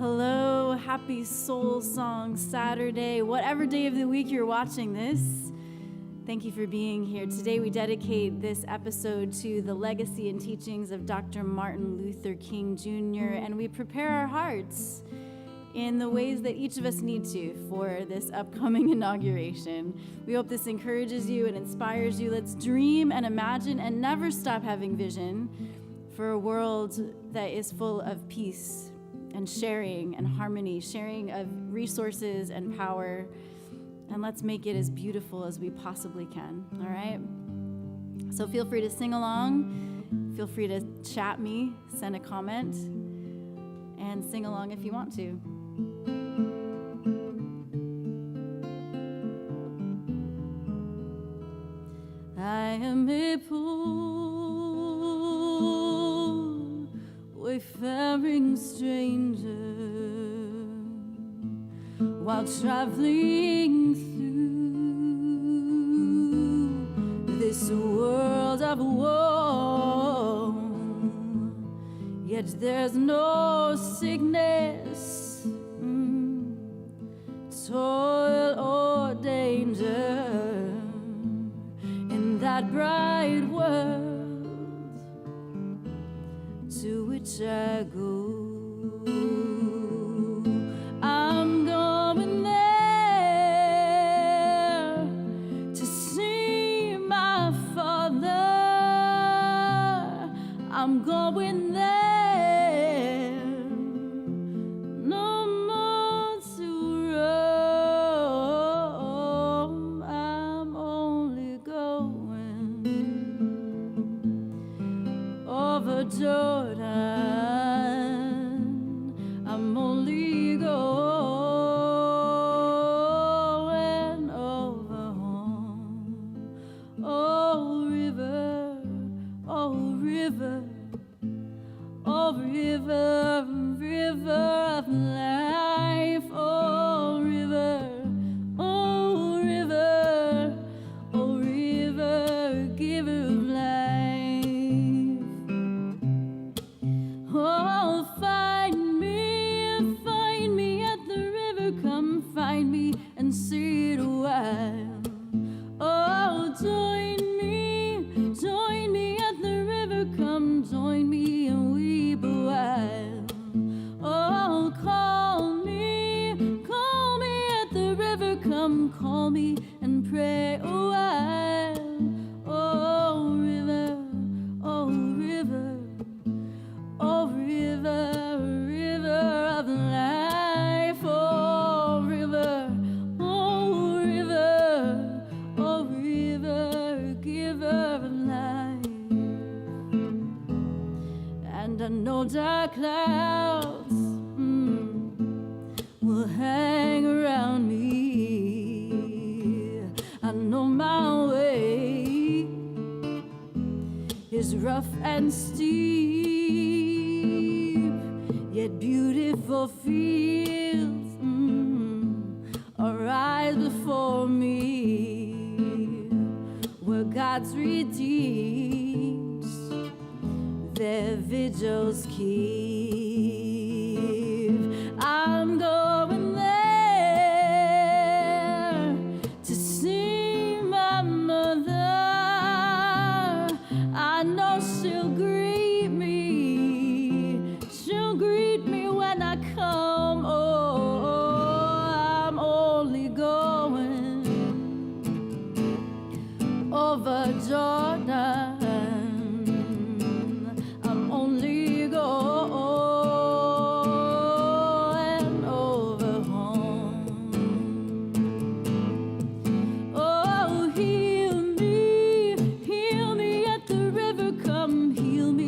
Hello, happy Soul Song Saturday, whatever day of the week you're watching this. Thank you for being here. Today we dedicate this episode to the legacy and teachings of Dr. Martin Luther King Jr., and we prepare our hearts in the ways that each of us need to for this upcoming inauguration. We hope this encourages you and inspires you. Let's dream and imagine and never stop having vision for a world that is full of peace and sharing and harmony, sharing of resources and power. And let's make it as beautiful as we possibly can, all right? So feel free to sing along. Feel free to chat me, send a comment, and sing along if you want to. I am a poor, wayfaring stranger, while traveling through this world of woe. Yet there's no sickness, toil or danger in that bright world to which I go. I'm going there to see my Father. I'm going there, no more to roam. I'm only going over Jordan. I'm only going over home. Oh river, oh river, oh river, river of life. Oh river, oh river, oh river, giver of life. Oh, find me at the river. Come find me and sit a while. Oh, join me at the river. Come join me and weep a while. Oh, call me at the river. Come call me and pray a while. Oh, river, oh, river, oh, river, river of life. Oh, river, oh, river, oh, river, giver of life. And I know dark clouds will hang around me. I know my way is rough and steep, yet beautiful fields arise before me, where God's redeemed their vigils keep. I'm going there to see my mother. I know she'll greet me. She'll greet me when I come. Oh, I'm only going over Jordan. I'm only going over home. Oh, heal me at the river. Come heal me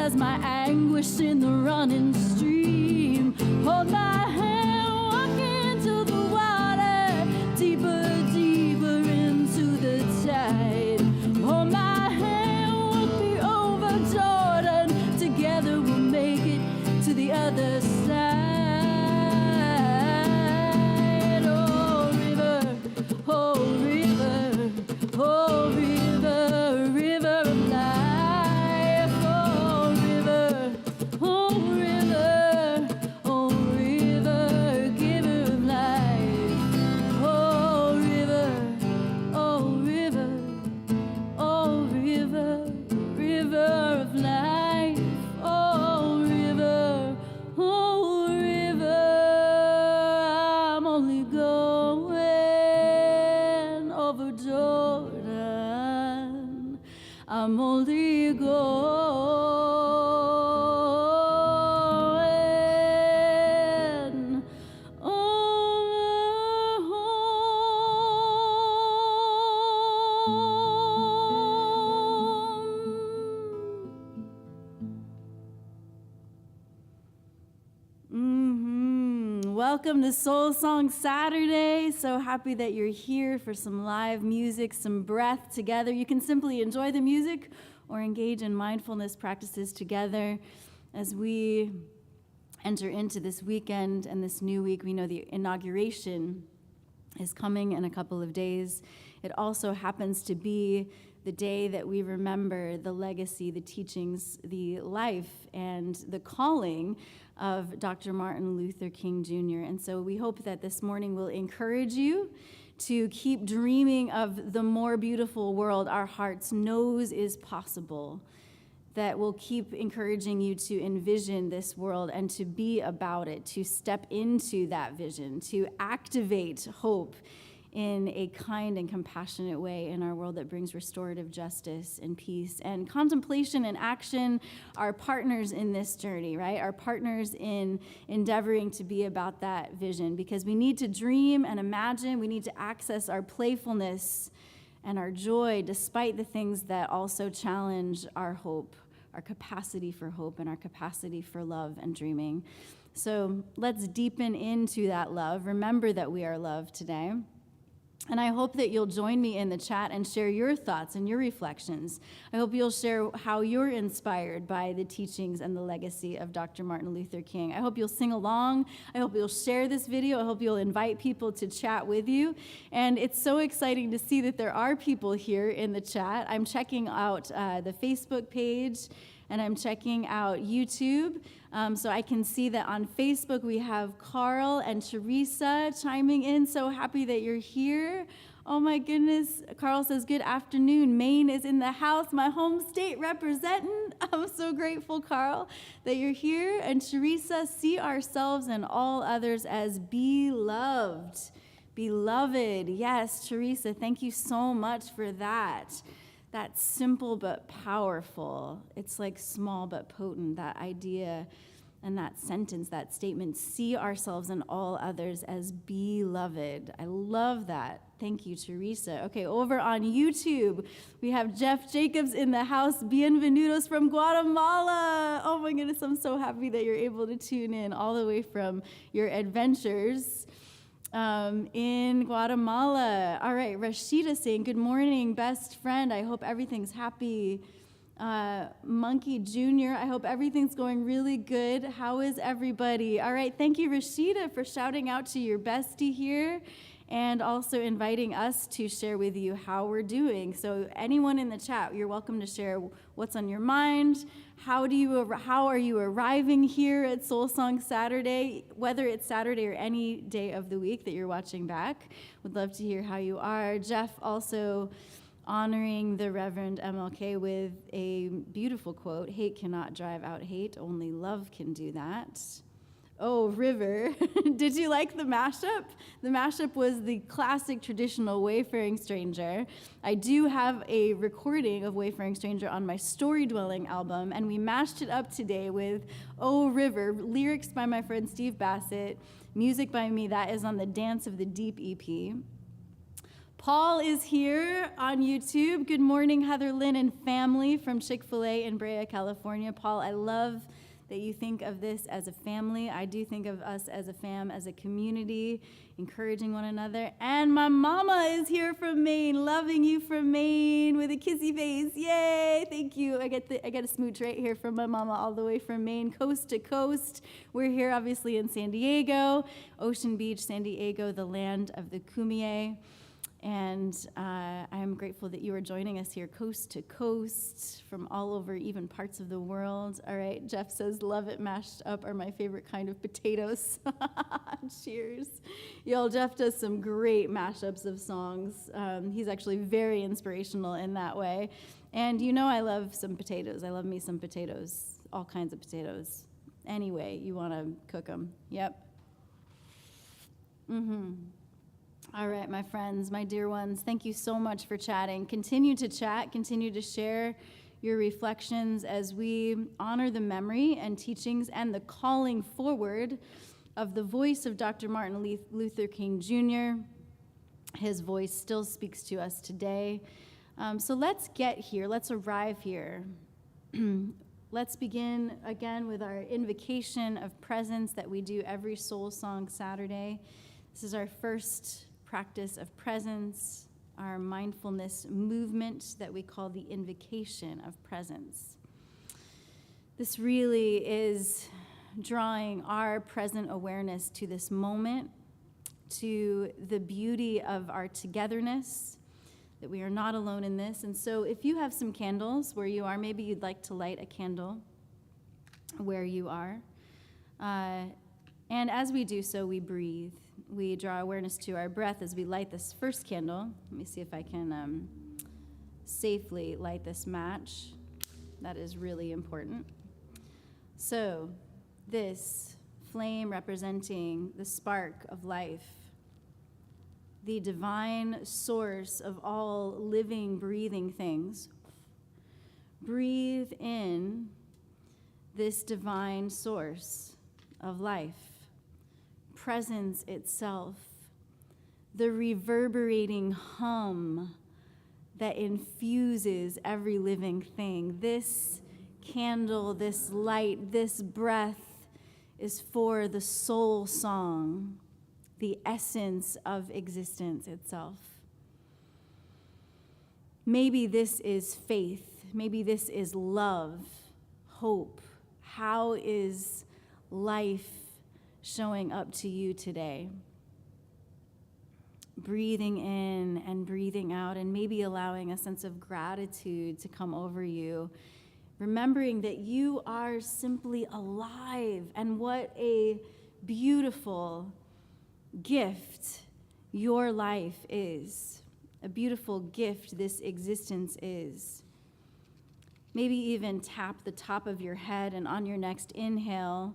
was my anguish in the running stream. Hold my hand, walk into the water, deeper, deeper into the tide. Hold my hand, walk me over Jordan, together we'll make it to the other side. Oh, river, oh, river, oh, river, river of life. Oh, river, oh, river, oh, river, giver of life. Oh, river, oh, river, oh, river, river of life. Oh, river, I'm only going over Jordan. I'm only going over home. Welcome to Soul Song Saturday. So happy that you're here for some live music, some breath together. You can simply enjoy the music or engage in mindfulness practices together as we enter into this weekend and this new week. We know the inauguration is coming in a couple of days. It also happens to be the day that we remember the legacy, the teachings, the life, and the calling of Dr. Martin Luther King Jr. And so we hope that this morning will encourage you to keep dreaming of the more beautiful world our hearts knows is possible, that will keep encouraging you to envision this world and to be about it, to step into that vision, to activate hope in a kind and compassionate way in our world that brings restorative justice and peace. And contemplation and action are partners in this journey, right? Our partners in endeavoring to be about that vision, because we need to dream and imagine. We need to access our playfulness and our joy despite the things that also challenge our hope, our capacity for hope and our capacity for love and dreaming. So let's deepen into that love. Remember that we are loved today. And I hope that you'll join me in the chat and share your thoughts and your reflections. I hope you'll share how you're inspired by the teachings and the legacy of Dr. Martin Luther King. I hope you'll sing along. I hope you'll share this video. I hope you'll invite people to chat with you. And it's so exciting to see that there are people here in the chat. I'm checking out the Facebook page, and I'm checking out YouTube. So I can see that on Facebook we have Carl and Teresa chiming in. So happy that you're here. Oh my goodness. Carl says, good afternoon. Maine is in the house, my home state representing. I'm so grateful, Carl, that you're here. And Teresa, see ourselves and all others as beloved. Beloved. Yes, Teresa, thank you so much for that. That's simple but powerful. It's like small but potent, that idea and that sentence, that statement, see ourselves and all others as beloved. I love that. Thank you, Teresa. Okay, over on YouTube, we have Jeff Jacobs in the house. Bienvenidos from Guatemala. Oh my goodness, I'm so happy that you're able to tune in all the way from your adventures in Guatemala. All right, Rashida saying, good morning, best friend. I hope everything's happy. Monkey Jr., I hope everything's going really good. How is everybody? All right, thank you, Rashida, for shouting out to your bestie here and also inviting us to share with you how we're doing. So anyone in the chat, you're welcome to share what's on your mind. How are you arriving here at Soul Song Saturday, whether it's Saturday or any day of the week that you're watching back? Would love to hear how you are. Jeff also honoring the Reverend MLK with a beautiful quote, hate cannot drive out hate, only love can do that. Oh, River, did you like the mashup? The mashup was the classic traditional Wayfaring Stranger. I do have a recording of Wayfaring Stranger on my Story Dwelling album, and we mashed it up today with Oh, River, lyrics by my friend Steve Bassett, music by me. That is on the Dance of the Deep EP. Paul is here on YouTube. Good morning, Heatherlyn and family from Chick-fil-A in Brea, California. Paul, I love that you think of this as a family. I do think of us as a fam, as a community, encouraging one another. And my mama is here from Maine, loving you from Maine with a kissy face. Yay! Thank you. I get a smooch right here from my mama all the way from Maine, coast to coast. We're here obviously in San Diego, Ocean Beach, San Diego, the land of the Kumie. And I'm grateful that you are joining us here coast to coast from all over, even parts of the world. All right, Jeff says, love it, mashed up are my favorite kind of potatoes. Cheers. Y'all, Jeff does some great mashups of songs. He's actually very inspirational in that way. And you know I love some potatoes. I love me some potatoes, all kinds of potatoes. Anyway, you want to cook them. Yep. All right, my friends, my dear ones, thank you so much for chatting. Continue to chat, continue to share your reflections as we honor the memory and teachings and the calling forward of the voice of Dr. Martin Luther King Jr. His voice still speaks to us today. So let's get here, let's arrive here. Let's begin again with our invocation of presence that we do every Soul Song Saturday. This is our first practice of presence, our mindfulness movement that we call the Invocation of Presence. This really is drawing our present awareness to this moment, to the beauty of our togetherness, that we are not alone in this. And so if you have some candles where you are, maybe you'd like to light a candle where you are. And as we do so, we breathe. We draw awareness to our breath as we light this first candle. Let me see if I can safely light this match. That is really important. So this flame representing the spark of life, the divine source of all living, breathing things. Breathe in this divine source of life. Presence itself, the reverberating hum that infuses every living thing. This candle, this light, this breath is for the soul song, the essence of existence itself. Maybe this is faith. Maybe this is love, hope. How is life showing up to you today? Breathing in and breathing out, and maybe allowing a sense of gratitude to come over you, remembering that you are simply alive, and what a beautiful gift your life is, a beautiful gift this existence is. Maybe even tap the top of your head, and on your next inhale,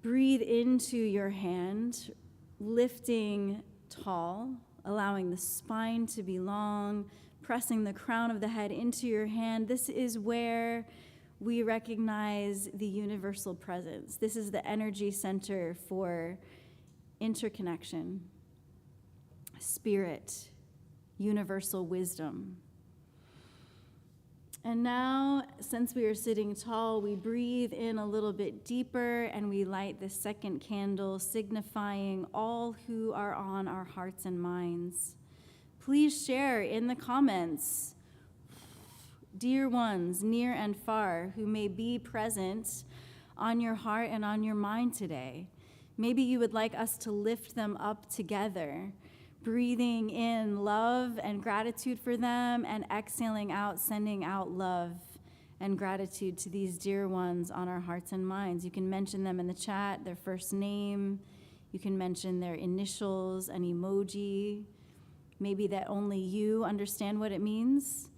breathe into your hand, lifting tall, allowing the spine to be long, pressing the crown of the head into your hand. This is where we recognize the universal presence. This is the energy center for interconnection, spirit, universal wisdom. And now, since we are sitting tall, we breathe in a little bit deeper and we light the second candle, signifying all who are on our hearts and minds. Please share in the comments, dear ones, near and far, who may be present on your heart and on your mind today. Maybe you would like us to lift them up together, breathing in love and gratitude for them, and exhaling out, sending out love and gratitude to these dear ones on our hearts and minds. You can mention them in the chat, their first name. You can mention their initials, an emoji, maybe that only you understand what it means.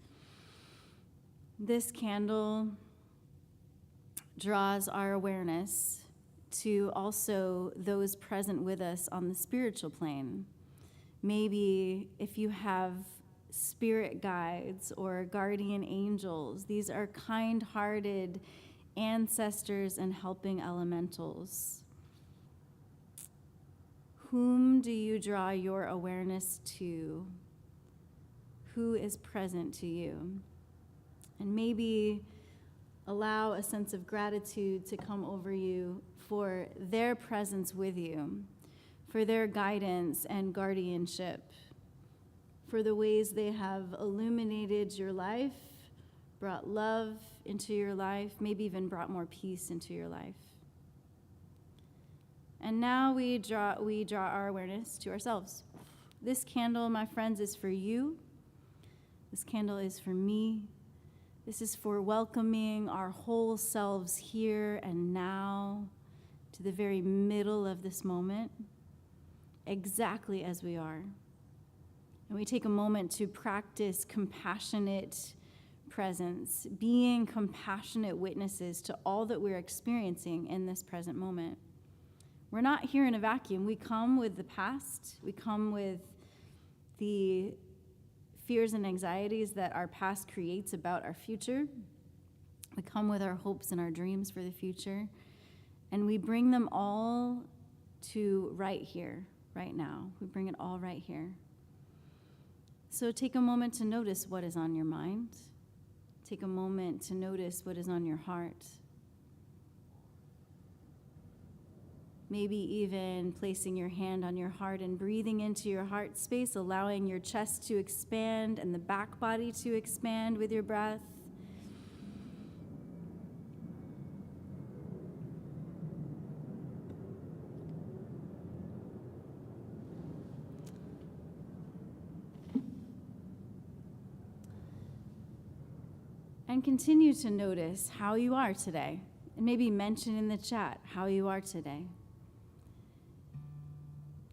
This candle draws our awareness to also those present with us on the spiritual plane. Maybe if you have spirit guides or guardian angels, these are kind-hearted ancestors and helping elementals Whom do you draw your awareness to? Who is present to you? And maybe allow a sense of gratitude to come over you for their presence with you, for their guidance and guardianship, for the ways they have illuminated your life, brought love into your life, maybe even brought more peace into your life. And now we draw our awareness to ourselves. This candle, my friends, is for you. This candle is for me. This is for welcoming our whole selves here and now to the very middle of this moment, exactly as we are. And we take a moment to practice compassionate presence, being compassionate witnesses to all that we're experiencing in this present moment. We're not here in a vacuum. We come with the past. We come with the fears and anxieties that our past creates about our future. We come with our hopes and our dreams for the future. And we bring them all to right here, right now. We bring it all right here. So take a moment to notice what is on your mind. Take a moment to notice what is on your heart. Maybe even placing your hand on your heart and breathing into your heart space, allowing your chest to expand and the back body to expand with your breath. And continue to notice how you are today. And maybe mention in the chat how you are today.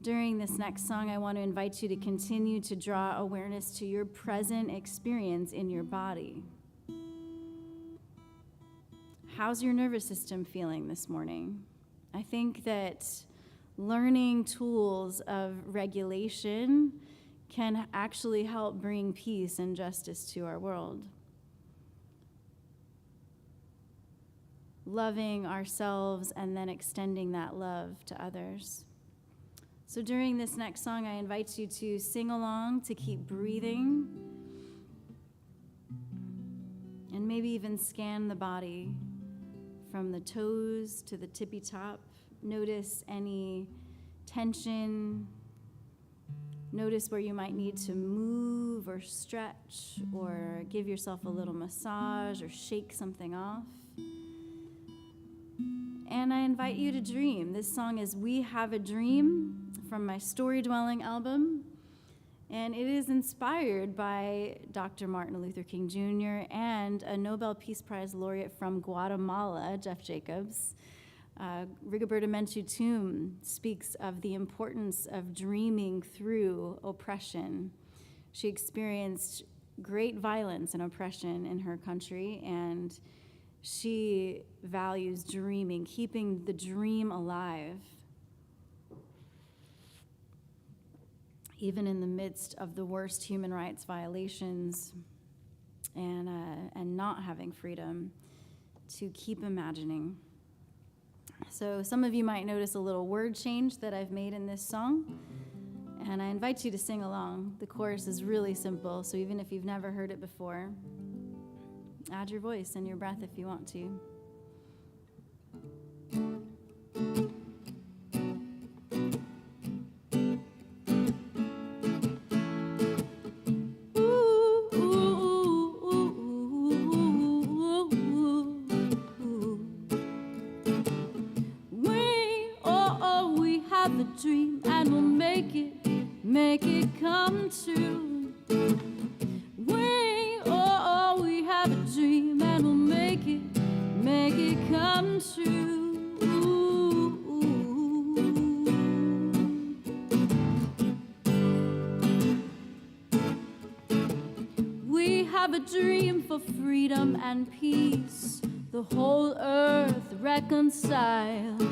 During this next song, I want to invite you to continue to draw awareness to your present experience in your body. How's your nervous system feeling this morning? I think that learning tools of regulation can actually help bring peace and justice to our world. Loving ourselves and then extending that love to others. So during this next song, I invite you to sing along, to keep breathing, and maybe even scan the body from the toes to the tippy top. Notice any tension. Notice where you might need to move or stretch or give yourself a little massage or shake something off. And I invite you to dream. This song is We Have a Dream from my Story Dwelling album. And it is inspired by Dr. Martin Luther King Jr. and a Nobel Peace Prize laureate from Guatemala, Jeff Jacobs. Rigoberta Menchú Tum speaks of the importance of dreaming through oppression. She experienced great violence and oppression in her country, and she values dreaming, keeping the dream alive, even in the midst of the worst human rights violations and not having freedom to keep imagining. So some of you might notice a little word change that I've made in this song, and I invite you to sing along. The chorus is really simple, so even if you've never heard it before, add your voice and your breath if you want to. We have a dream and we'll make it come true. We have a dream and we'll make it come true. We have a dream for freedom and peace, the whole earth reconciled.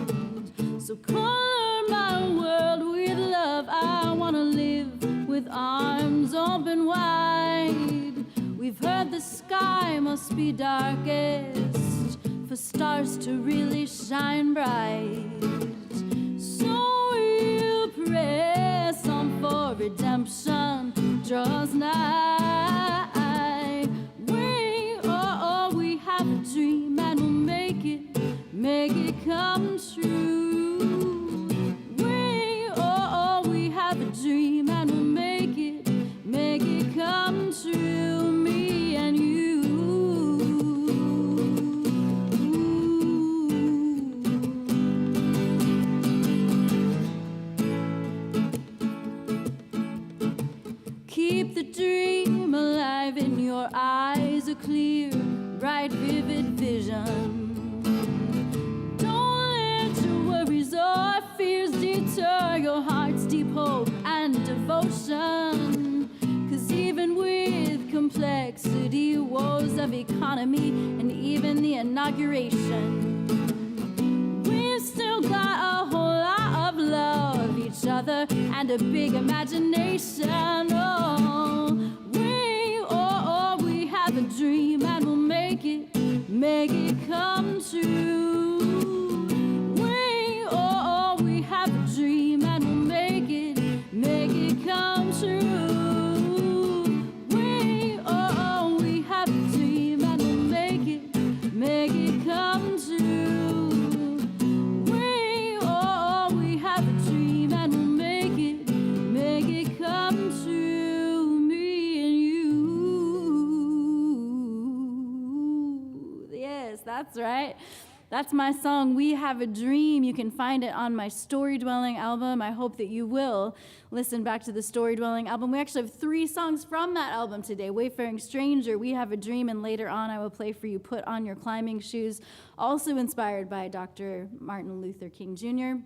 So color my world with love. I want to live with arms open wide. We've heard the sky must be darkest for stars to really shine bright. So we'll pray keep the dream alive in your eyes, a clear, bright, vivid vision. Don't let your worries or fears deter your heart's deep hope and devotion. 'Cause even with complexity, woes of economy, and even the inauguration, we've still got a whole lot of love, each other, and a big imagination. We have a dream, and we'll make it come true. We have a dream, and we'll make it come true. We have a dream, and we'll make it come true. We have a dream, and we'll make it come true. Me and you. Yes, that's right. That's my song, We Have a Dream. You can find it on my Story Dwelling album. I hope that you will listen back to the Story Dwelling album. We actually have 3 songs from that album today. Wayfaring Stranger, We Have a Dream, and later on I will play for you Put On Your Climbing Shoes, also inspired by Dr. Martin Luther King Jr.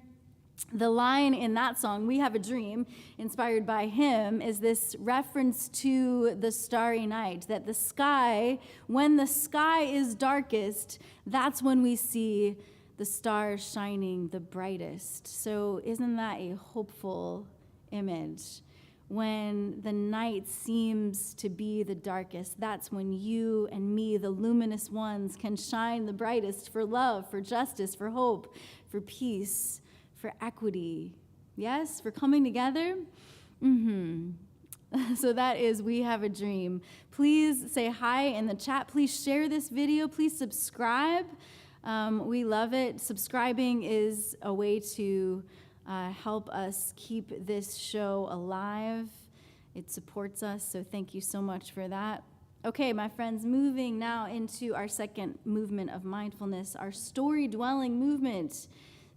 The line in that song, We Have a Dream, inspired by him, is this reference to the starry night, that the sky, when the sky is darkest, that's when we see the stars shining the brightest. So isn't that a hopeful image? When the night seems to be the darkest, that's when you and me, the luminous ones, can shine the brightest for love, for justice, for hope, for peace, for equity, yes, for coming together. So that is We Have a Dream. Please say hi in the chat. Please share this video. Please subscribe. We love it. Subscribing is a way to help us keep this show alive. It supports us, so thank you so much for that. Okay, my friends, moving now into our second movement of mindfulness, our story dwelling movement.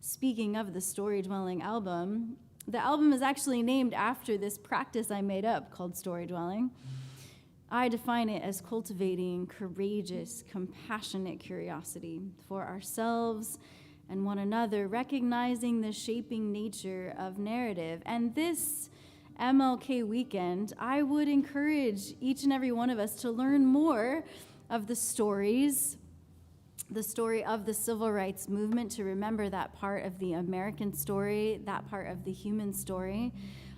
Speaking of the Story Dwelling album, the album is actually named after this practice I made up called story dwelling. I define it as cultivating courageous, compassionate curiosity for ourselves and one another, recognizing the shaping nature of narrative. And this MLK weekend, I would encourage each and every one of us to learn more of the story of the civil rights movement, to remember that part of the American story, that part of the human story.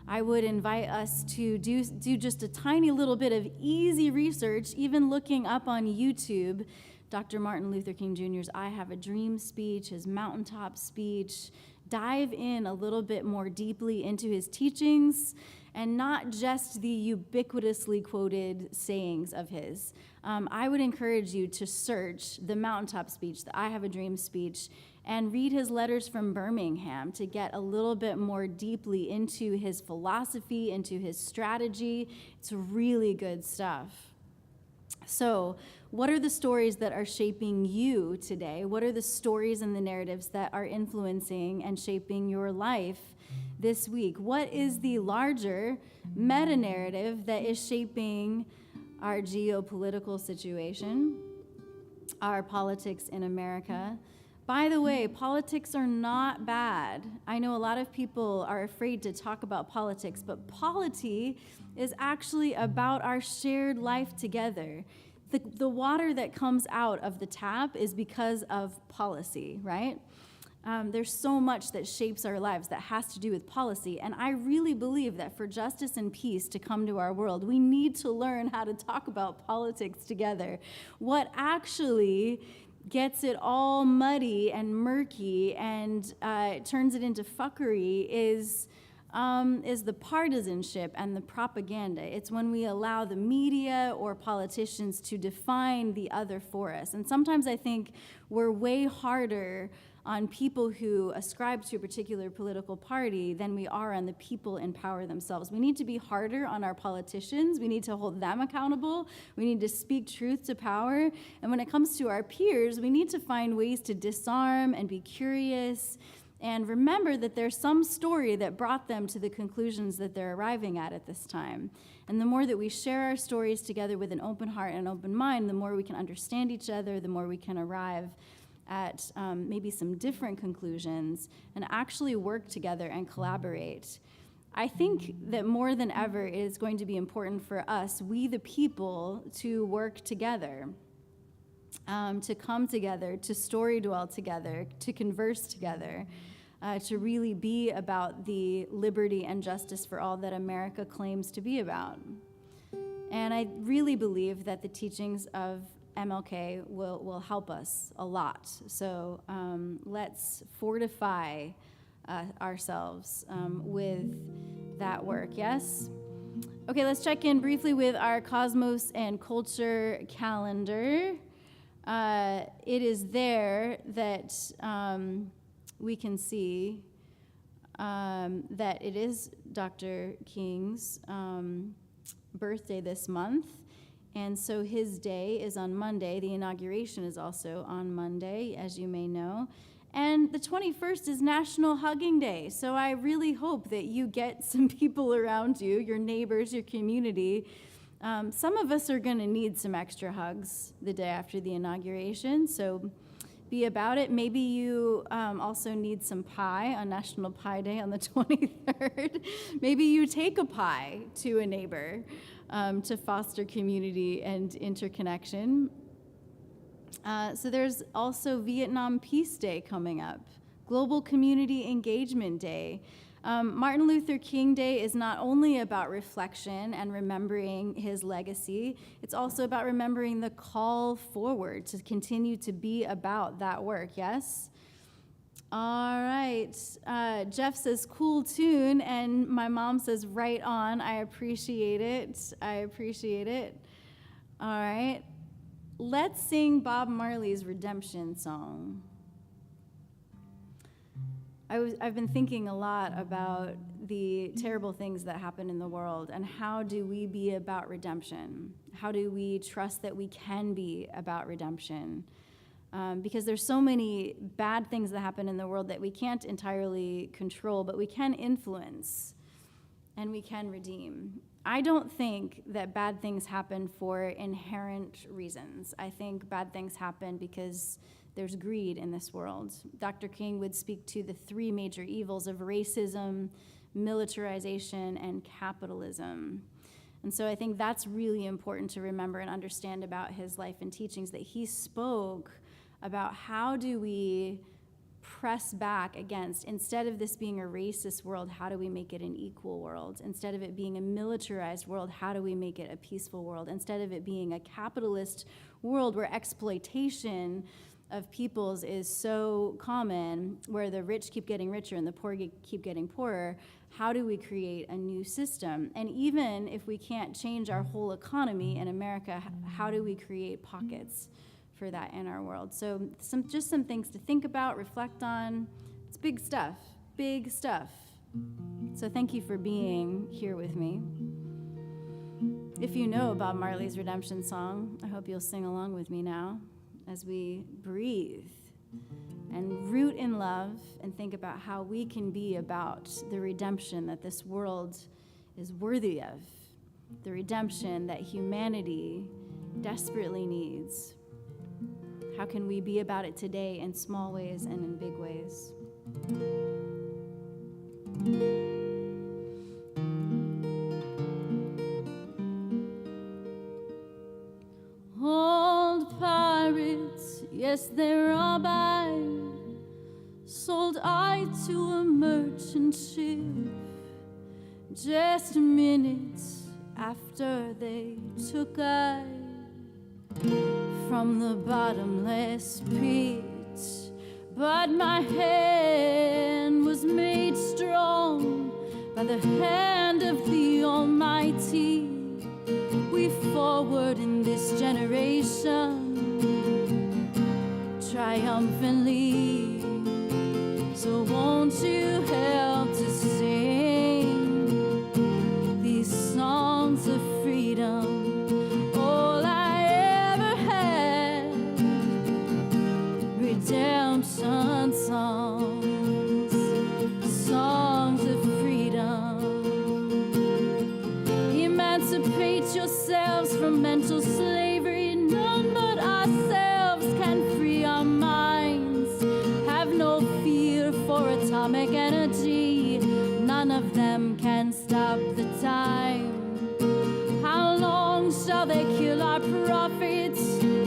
I would invite us to do just a tiny little bit of easy research, even looking up on YouTube, Dr. Martin Luther King Jr.'s I Have a Dream speech, his mountaintop speech. Dive in a little bit more deeply into his teachings, and not just the ubiquitously quoted sayings of his. I would encourage you to search the mountaintop speech, the I Have a Dream speech, and read his letters from Birmingham to get a little bit more deeply into his philosophy, into his strategy. It's really good stuff. So, what are the stories that are shaping you today? What are the stories and the narratives that are influencing and shaping your life this week? What is the larger meta-narrative that is shaping our geopolitical situation, our politics in America? By the way, politics are not bad. I know a lot of people are afraid to talk about politics, but polity is actually about our shared life together. The water that comes out of the tap is because of policy, right? There's so much that shapes our lives that has to do with policy. And I really believe that for justice and peace to come to our world, we need to learn how to talk about politics together. What actually gets it all muddy and murky and turns it into fuckery is the partisanship and the propaganda. It's when we allow the media or politicians to define the other for us. And sometimes I think we're way harder on people who ascribe to a particular political party than we are on the people in power themselves. We need to be harder on our politicians. We need to hold them accountable. We need to speak truth to power. And when it comes to our peers, we need to find ways to disarm and be curious and remember that there's some story that brought them to the conclusions that they're arriving at this time. And the more that we share our stories together with an open heart and an open mind, the more we can understand each other, the more we can arrive at maybe some different conclusions and actually work together and collaborate. I think that more than ever, it is going to be important for us, we the people, to work together, to come together, to story dwell together, to converse together, to really be about the liberty and justice for all that America claims to be about. And I really believe that the teachings of MLK will help us a lot. So let's fortify ourselves with that work, yes? Okay, let's check in briefly with our Cosmos and Culture calendar. It is there that we can see that it is Dr. King's birthday this month. And so his day is on Monday. The inauguration is also on Monday, as you may know. And the 21st is National Hugging Day. So I really hope that you get some people around you, your neighbors, your community. Some of us are going to need some extra hugs the day after the inauguration. So be about it. Maybe you also need some pie on National Pie Day on the 23rd. Maybe you take a pie to a neighbor to foster community and interconnection. So there's also Vietnam Peace Day coming up, Global Community Engagement Day. Martin Luther King Day is not only about reflection and remembering his legacy, it's also about remembering the call forward to continue to be about that work, yes? All right. Jeff says, cool tune, and my mom says, right on. I appreciate it. I appreciate it. All right. Let's sing Bob Marley's Redemption song. I've been thinking a lot about the terrible things that happen in the world and how do we be about redemption? How do we trust that we can be about redemption? Because there's so many bad things that happen in the world that we can't entirely control, but we can influence and we can redeem. I don't think that bad things happen for inherent reasons. I think bad things happen because there's greed in this world. Dr. King would speak to the three major evils of racism, militarization, and capitalism. And so I think that's really important to remember and understand about his life and teachings, that he spoke about how do we press back against, instead of this being a racist world, how do we make it an equal world? Instead of it being a militarized world, how do we make it a peaceful world? Instead of it being a capitalist world where exploitation of peoples is so common, where the rich keep getting richer and the poor keep getting poorer, how do we create a new system? And even if we can't change our whole economy in America, how do we create pockets for that in our world? So just some things to think about, reflect on. It's big stuff, big stuff. So thank you for being here with me. If you know Bob Marley's Redemption song, I hope you'll sing along with me now as we breathe and root in love and think about how we can be about the redemption that this world is worthy of, the redemption that humanity desperately needs. How can we be about it today in small ways and in big ways? Old pirates, yes, they rob I, sold I to a merchant ship. Just minutes after they took I from the bottomless pit, but my hand was made strong by the hand of the Almighty. We forward in this generation triumphantly. So won't you help to sing these songs of freedom? All I ever had, redemption songs. energy. None of them can stop the time. How long shall they kill our prophets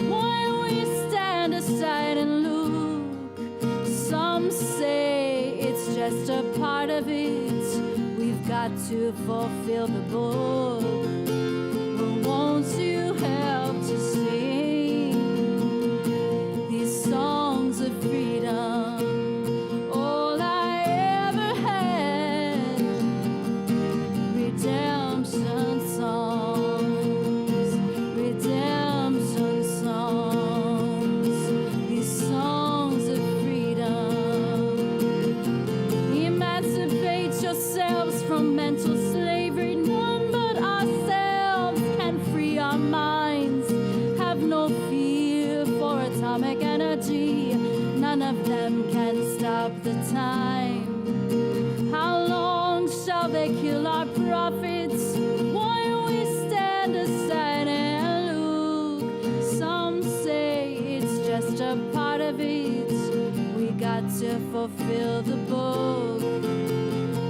while we stand aside and look? Some say it's just a part of it. We've got to fulfill the book. But won't you help to sing these songs of freedom? All I ever had, redemption songs, redemption songs, these songs of freedom. Emancipate yourselves from mental slavery. None but ourselves can free our minds. Have no fear for atomic energy. None of them can stop the time. How long shall they kill our prophets while we stand aside and look? Some say it's just a part of it. We got to fulfill the book.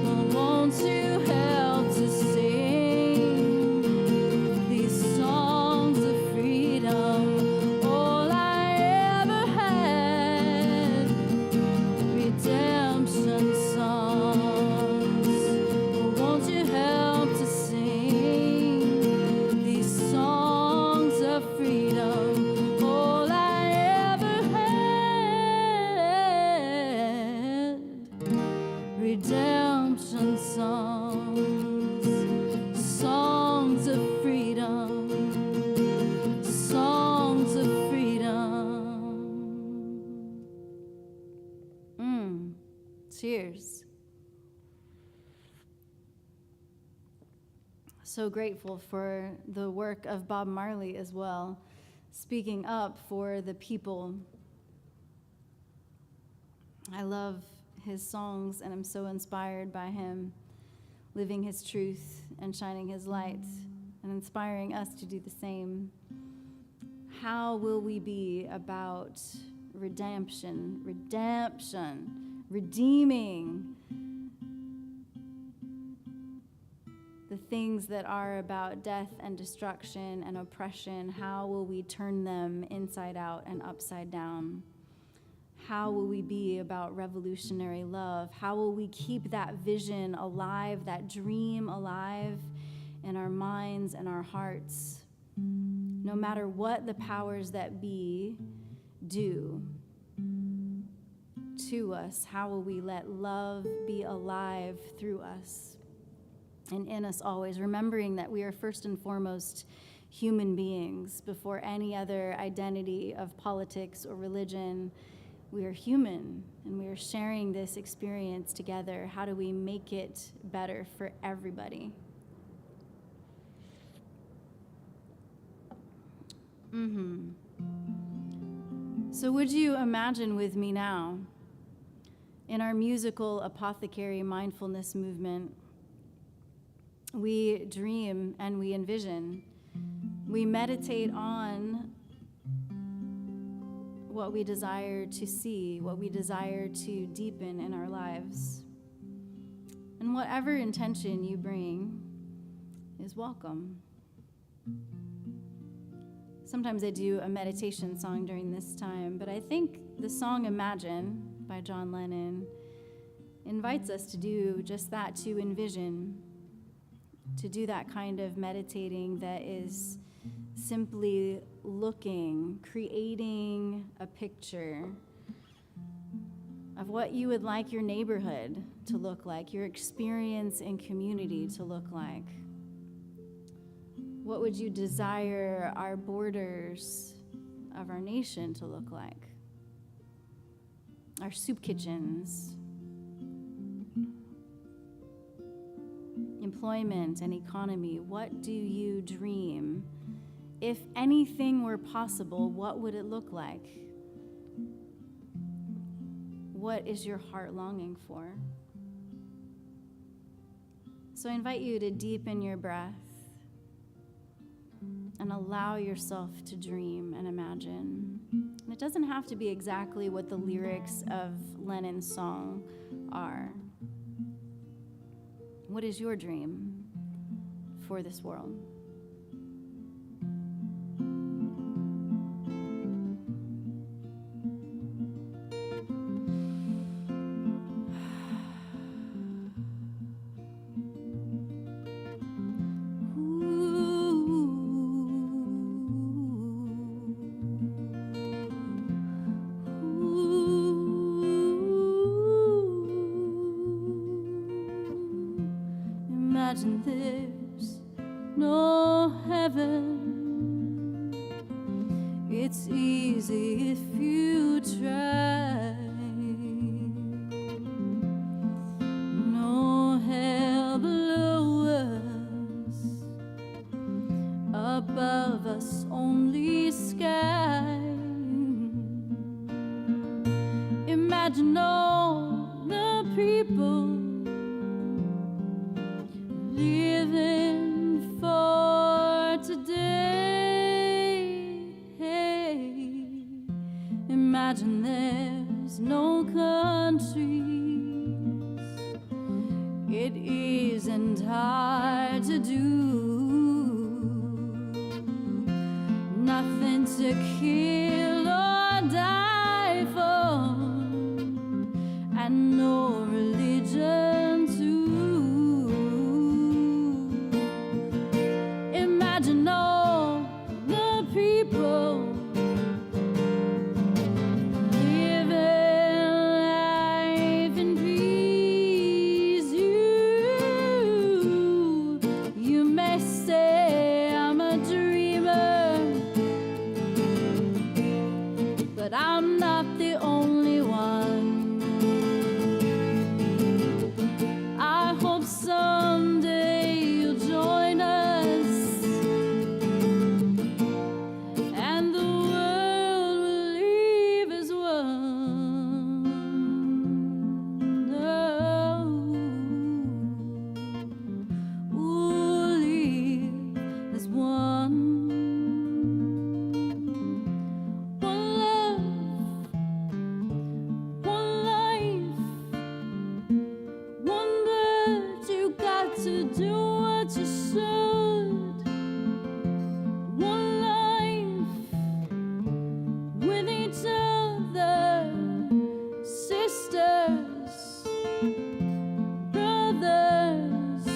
Well, won't you help to sing these songs of freedom? All I ever had, redemption songs. Well, won't you help to sing these songs of freedom? All I ever had, redemption songs, songs of freedom, songs of freedom. Cheers. So grateful for the work of Bob Marley as well, speaking up for the people. I love his songs, and I'm so inspired by him living his truth and shining his light and inspiring us to do the same. How will we be about redemption, redeeming the things that are about death and destruction and oppression? How will we turn them inside out and upside down? How will we be about revolutionary love? How will we keep that vision alive, that dream alive in our minds and our hearts? No matter what the powers that be do to us, how will we let love be alive through us and in us always, remembering that we are first and foremost human beings before any other identity of politics or religion. We are human, and we are sharing this experience together. How do we make it better for everybody? So would you imagine with me now, in our musical apothecary mindfulness movement, we dream and we envision. We meditate on what we desire to see, what we desire to deepen in our lives. And whatever intention you bring is welcome. Sometimes I do a meditation song during this time, but I think the song Imagine by John Lennon invites us to do just that, to envision, to do that kind of meditating that is simply looking, creating a picture of what you would like your neighborhood to look like, your experience in community to look like. What would you desire our borders of our nation to look like? Our soup kitchens, employment and economy. What do you dream? If anything were possible, what would it look like? What is your heart longing for? So I invite you to deepen your breath and allow yourself to dream and imagine. And it doesn't have to be exactly what the lyrics of Lennon's song are. What is your dream for this world? Imagine there's no heaven. It's easy if you try. No hell below us, above us only sky. Imagine all the people living for today. Imagine there's no countries. It isn't hard to do. Nothing to kill or die for, and no religion too. Imagine all the people living life in peace. You may say I'm a dreamer, but I'm not the only one. I hope someday you'll join us, and the world will leave as one. We'll leave as one. One love, one life, one bird. You got to do what you should. One life with each other, sisters, brothers.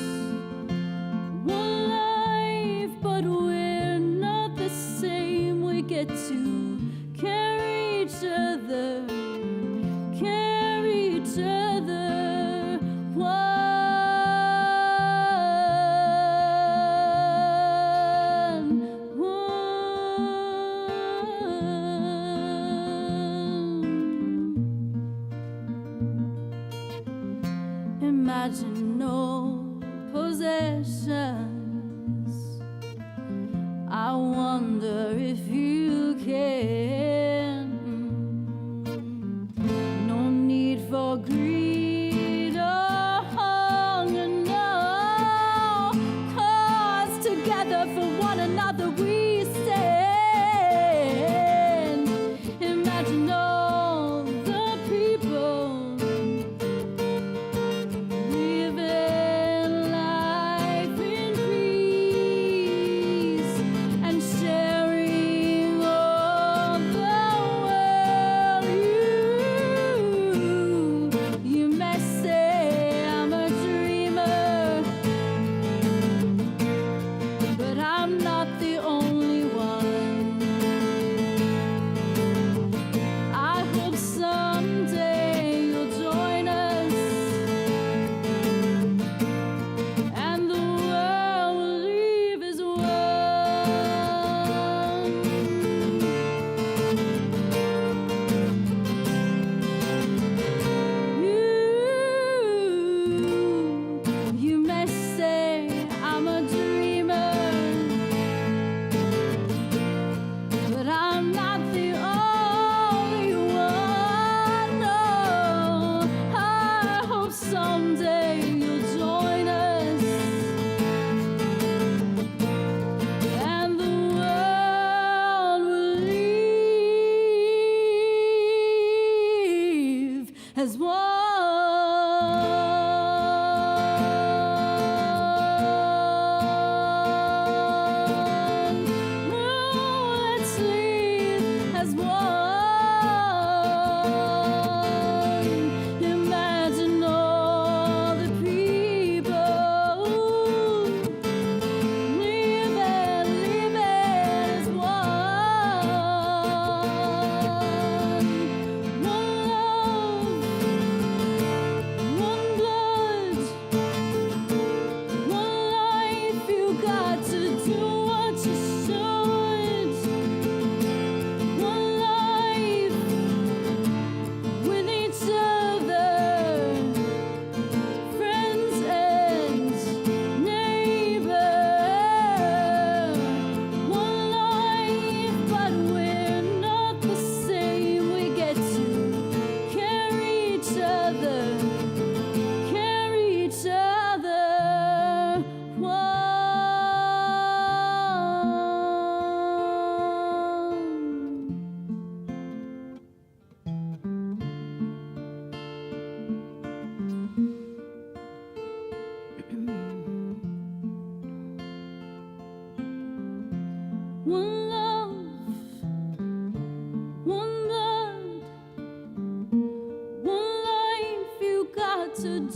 One life, but we're not the same. We get to carry each other, carry each other. Imagine no possessions. I wonder if you can. No need for greed or hunger, no. 'Cause together for one another we stand. Imagine all the people living life in peace and sharing all the world. You may say I'm a dreamer, but I'm not the only one. I hope someday you'll join us, and the world will leave as one. You may say I'm a dreamer, but I'm not the only one. No, I hope someday you'll join us, and the world will leave as one.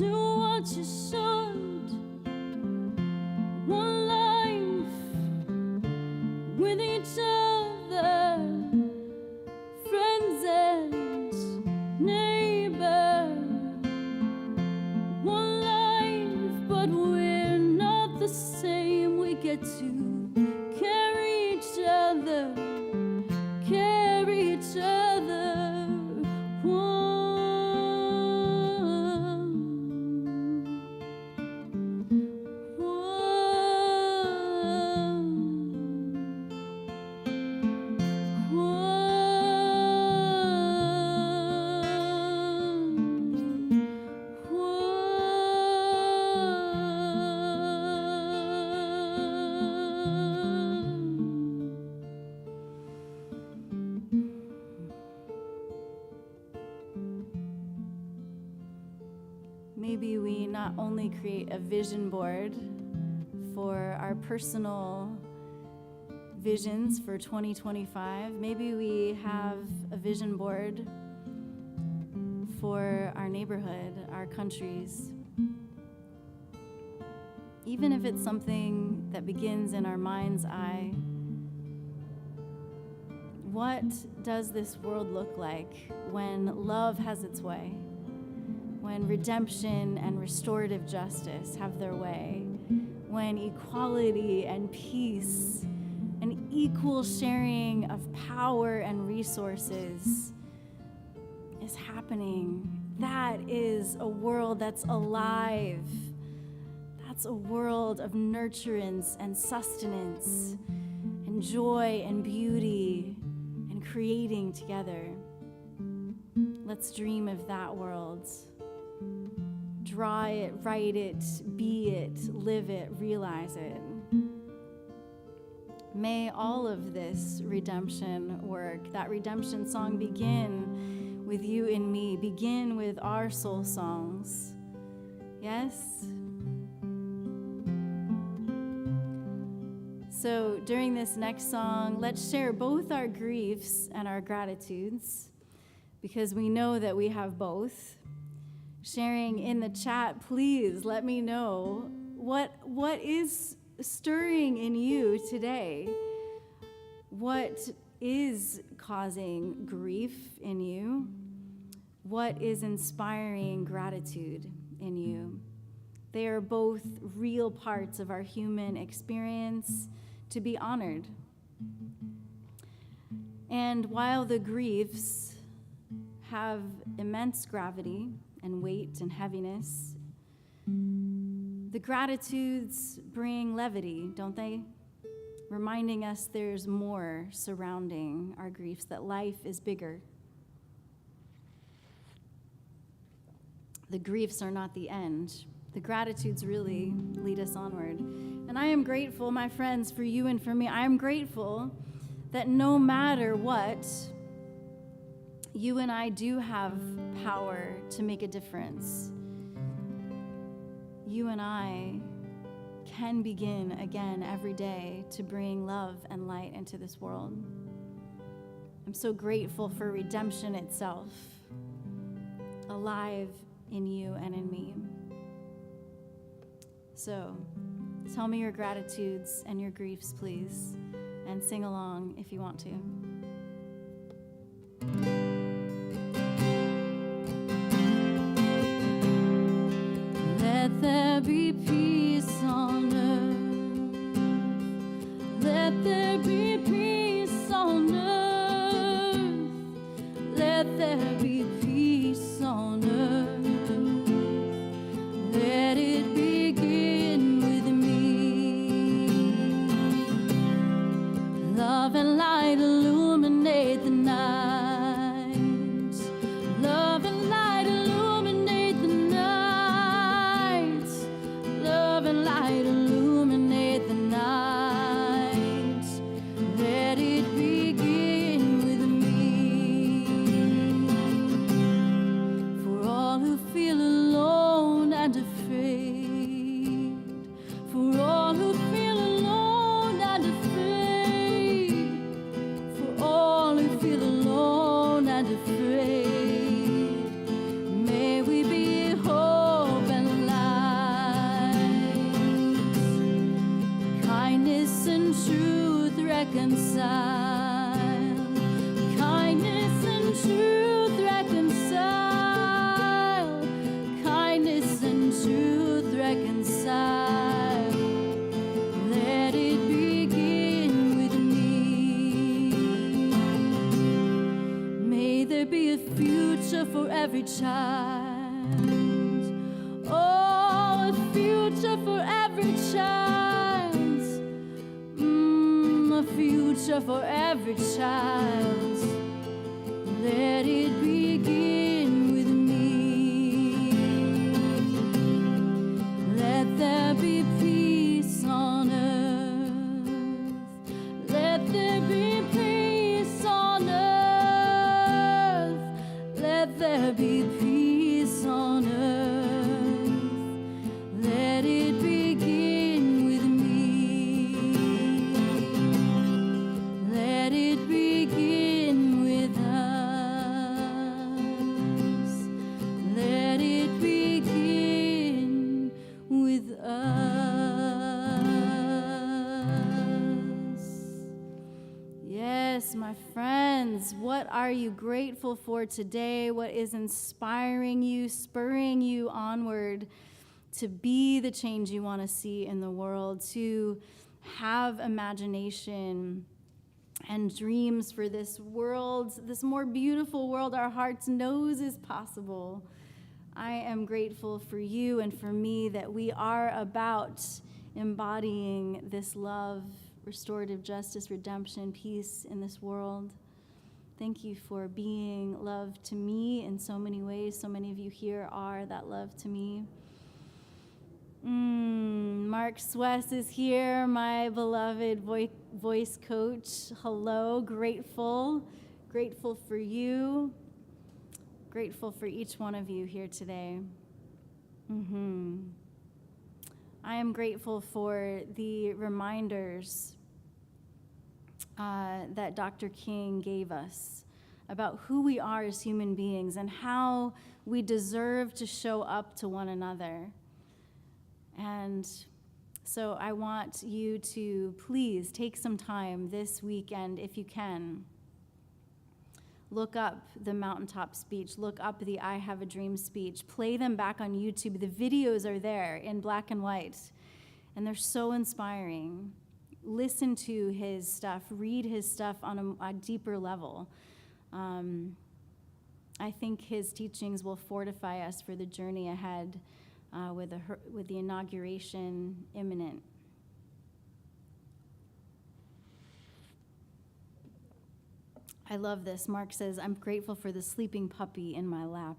do what you should. One life with each other, friends and neighbor. One life, but we're not the same. We get to carry each other, carry each other. Maybe we not only create a vision board for our personal visions for 2025, maybe we have a vision board for our neighborhood, our countries. Even if it's something that begins in our mind's eye, what does this world look like when love has its way? When redemption and restorative justice have their way, when equality and peace and equal sharing of power and resources is happening. That is a world that's alive. That's a world of nurturance and sustenance and joy and beauty and creating together. Let's dream of that world. Draw it, write it, be it, live it, realize it. May all of this redemption work, that redemption song, begin with you and me, begin with our soul songs. Yes? So during this next song, let's share both our griefs and our gratitudes, because we know that we have both. Sharing in the chat, please let me know what is stirring in you today. What is causing grief in you? What is inspiring gratitude in you? They are both real parts of our human experience to be honored. And while the griefs have immense gravity and weight and heaviness, the gratitudes bring levity, don't they? Reminding us there's more surrounding our griefs, that life is bigger. The griefs are not the end. The gratitudes really lead us onward. And I am grateful, my friends, for you and for me. I am grateful that no matter what, you and I do have power to make a difference. You and I can begin again every day to bring love and light into this world. I'm so grateful for redemption itself, alive in you and in me. So, tell me your gratitudes and your griefs, please, and sing along if you want to. Let there be peace on earth. Let there be peace on earth. Let there be peace on earth. Let it begin with me. Love and light illuminate the night. Love and light illuminate the night. Love every child. Oh, a future for every child. A future for every child. Let it begin with me. Let there be peace on earth. Let there be peace on earth. Let there be peace on earth. Let it begin with me. Let it begin with us. Let it begin with us. Yes, my friends, what are you grateful for today? What is inspiring you, spurring you onward to be the change you want to see in the world, to have imagination and dreams for this world, this more beautiful world our hearts knows is possible? I am grateful for you and for me that we are about embodying this love, restorative justice, redemption, peace in this world. Thank you for being love to me in so many ways. So many of you here are that love to me. Mark Swess is here, my beloved voice coach. Hello, grateful for you. Grateful for each one of you here today. I am grateful for the reminders that Dr. King gave us about who we are as human beings and how we deserve to show up to one another. And so I want you to please take some time this weekend, if you can. Look up the mountaintop speech. Look up the I Have a Dream speech. Play them back on YouTube. The videos are there in black and white, and they're so inspiring. Listen to his stuff. Read his stuff on a deeper level. I think his teachings will fortify us for the journey ahead with the inauguration imminent. I love this. Mark says, I'm grateful for the sleeping puppy in my lap.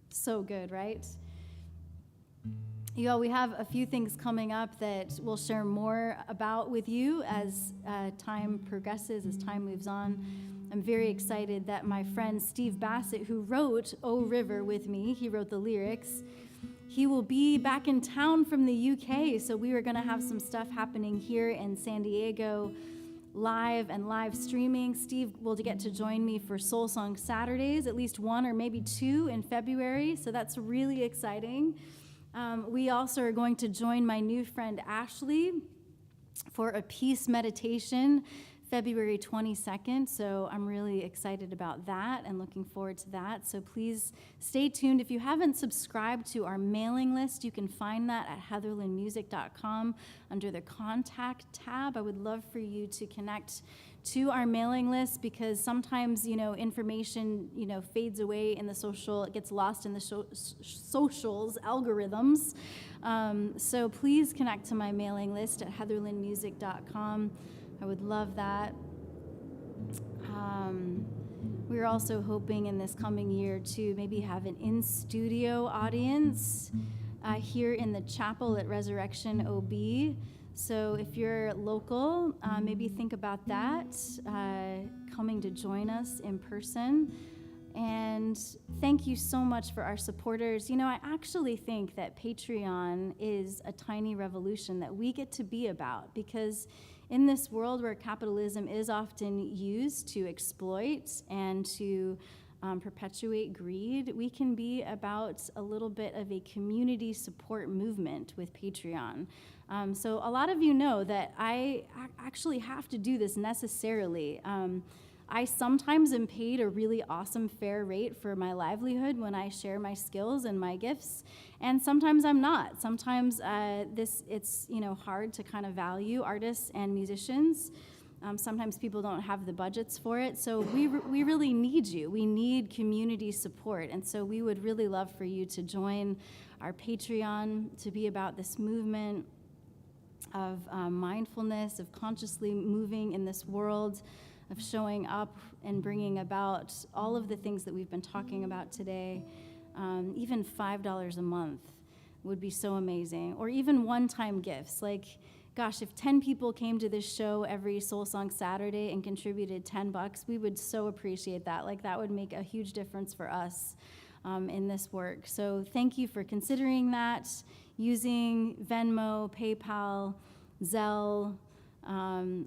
So good, right? You all, we have a few things coming up that we'll share more about with you as time progresses, as time moves on. I'm very excited that my friend Steve Bassett, who wrote O River with me, he wrote the lyrics, he will be back in town from the UK, so we are going to have some stuff happening here in San Diego, live and live streaming. Steve will get to join me for Soul Song Saturdays, at least one or maybe two in February, so that's really exciting. We also are going to join my new friend Ashley for a peace meditation February 22nd, so I'm really excited about that and looking forward to that. So please stay tuned. If you haven't subscribed to our mailing list, you can find that at heatherlynmusic.com under the contact tab. I would love for you to connect to our mailing list because sometimes, information, fades away in the social, it gets lost in the socials, algorithms. So please connect to my mailing list at heatherlynmusic.com. I would love that. We're also hoping in this coming year to maybe have an in-studio audience here in the chapel at Resurrection OB. So if you're local, maybe think about that, coming to join us in person. And thank you so much for our supporters. I actually think that Patreon is a tiny revolution that we get to be about because in this world where capitalism is often used to exploit and to perpetuate greed, we can be about a little bit of a community support movement with Patreon. So a lot of you know that I actually have to do this necessarily. I sometimes am paid a really awesome fair rate for my livelihood when I share my skills and my gifts, and sometimes I'm not. Sometimes it's hard to kind of value artists and musicians. Sometimes people don't have the budgets for it, so we really need you. We need community support, and so we would really love for you to join our Patreon to be about this movement of mindfulness, of consciously moving in this world, of showing up and bringing about all of the things that we've been talking about today. Even $5 a month would be so amazing, or even one-time gifts. Like, gosh, if 10 people came to this show every Soul Song Saturday and contributed $10, we would so appreciate that. Like, that would make a huge difference for us in this work. So thank you for considering that, using Venmo, PayPal, Zelle,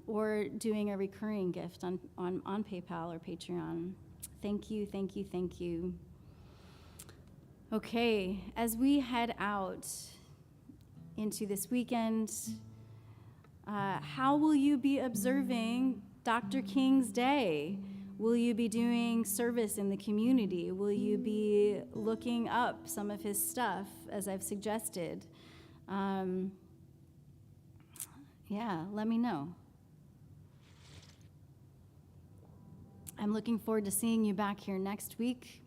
or doing a recurring gift on PayPal or Patreon. Thank you, thank you, thank you. Okay, as we head out into this weekend, how will you be observing Dr. King's Day? Will you be doing service in the community? Will you be looking up some of his stuff, as I've suggested? Yeah, let me know. I'm looking forward to seeing you back here next week.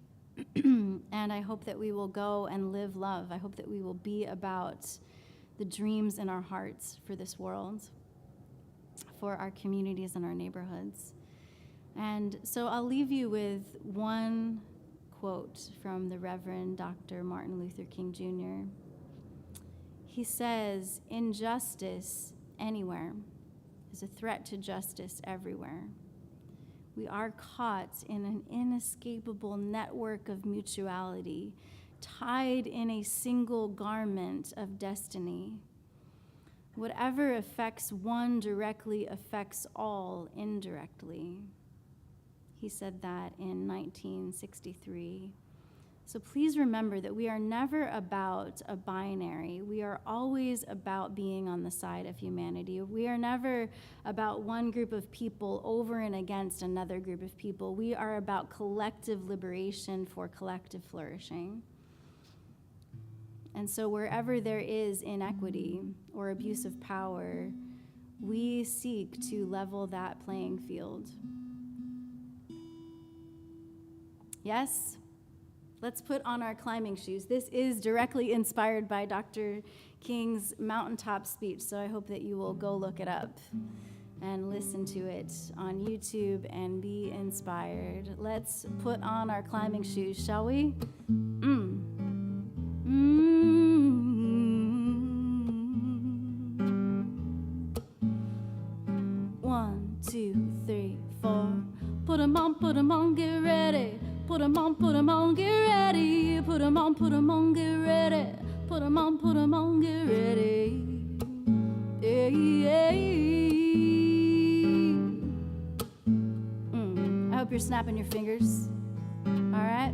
And I hope that we will go and live love. I hope that we will be about the dreams in our hearts for this world, for our communities and our neighborhoods. And so I'll leave you with one quote from the Reverend Dr. Martin Luther King Jr. He says, "Injustice anywhere is a threat to justice everywhere. We are caught in an inescapable network of mutuality, tied in a single garment of destiny. Whatever affects one directly affects all indirectly." He said that in 1963. So please remember that we are never about a binary. We are always about being on the side of humanity. We are never about one group of people over and against another group of people. We are about collective liberation for collective flourishing. And so wherever there is inequity or abuse of power, we seek to level that playing field. Yes? Let's put on our climbing shoes. This is directly inspired by Dr. King's mountaintop speech, so I hope that you will go look it up and listen to it on YouTube and be inspired. Let's put on our climbing shoes, shall we? One, two, three, four. Put 'em on, get ready. Put 'em on, get ready. Put 'em on, get ready. Put 'em on, get ready. Yeah, yeah. I hope you're snapping your fingers. All right?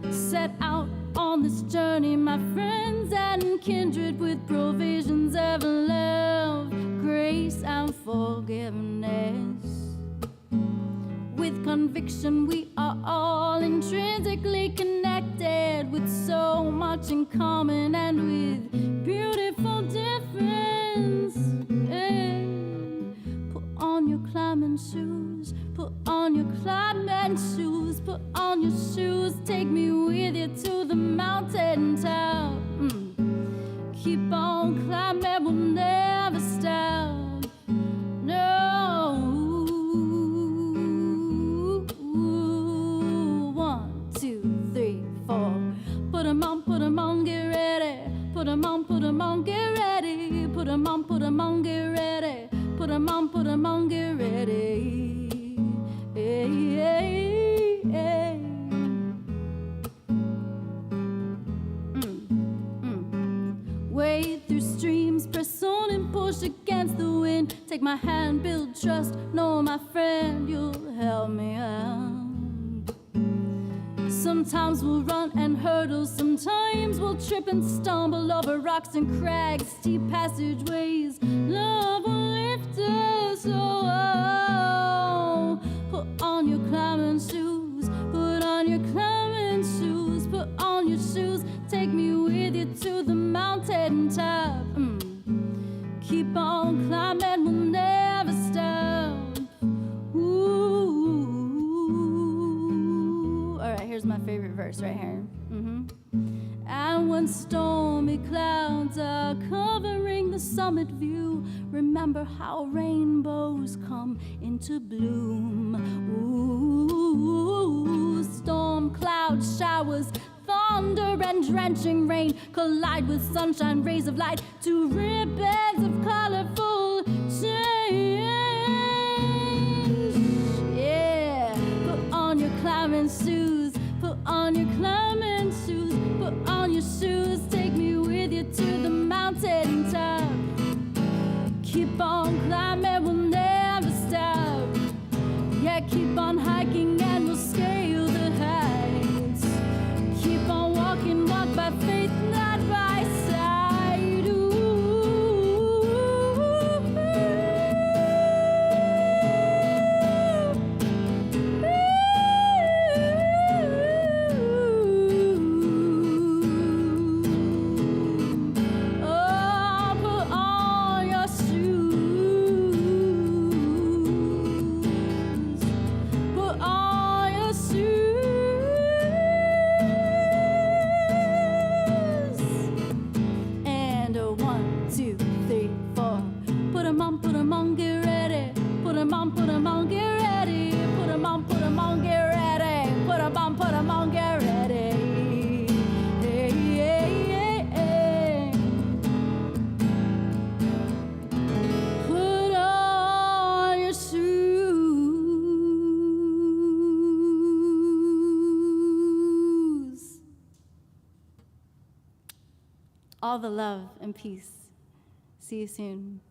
Set out on this journey, my friends and kindred, with provisions of love, grace, and forgiveness. With conviction, we are all intrinsically connected, with so much in common and with beautiful difference. Yeah. Put on your climbing shoes, put on your climbing shoes, put on your shoes, take me with you to the mountain top. Keep on climbing, we'll never stop. No. 1, 2, 3, 4. Put 'em on, get ready. Put 'em on, get ready. Put 'em on, get ready. Put 'em on, get ready. Hey, hey, hey. Wade through streams, press on and push against the wind. Take my hand, build trust. Know, my friend, you'll help me out. Sometimes we'll run and hurdle, sometimes we'll trip and stumble over rocks and crags, steep passageways. Love will lift us. Oh, put on your climbing shoes, put on your climbing shoes, put on your shoes. Take me with you to the mountain top. Keep on climbing, we'll never stop. verse right here. And when stormy clouds are covering the summit view, remember how rainbows come into bloom. Ooh, storm cloud showers, thunder and drenching rain collide with sunshine, rays of light, to ribbons of colorful change. Yeah, put on your climbing shoes, put on your climbing shoes, put on your shoes, take me with you to the mountain top. Keep on climbing, we'll never stop. Yeah, keep on hiking and we'll scale the heights. Keep on walking, walk by faith, not by sight. Ooh. Oh, put on your shoes. Put on your shoes. And a 1, 2, 3, 4. Put 'em on, get ready. Put 'em on, get ready. Put 'em on, get ready. Put 'em on, get ready. Hey, hey, hey, hey. Put on your shoes. All the love and peace. See you soon.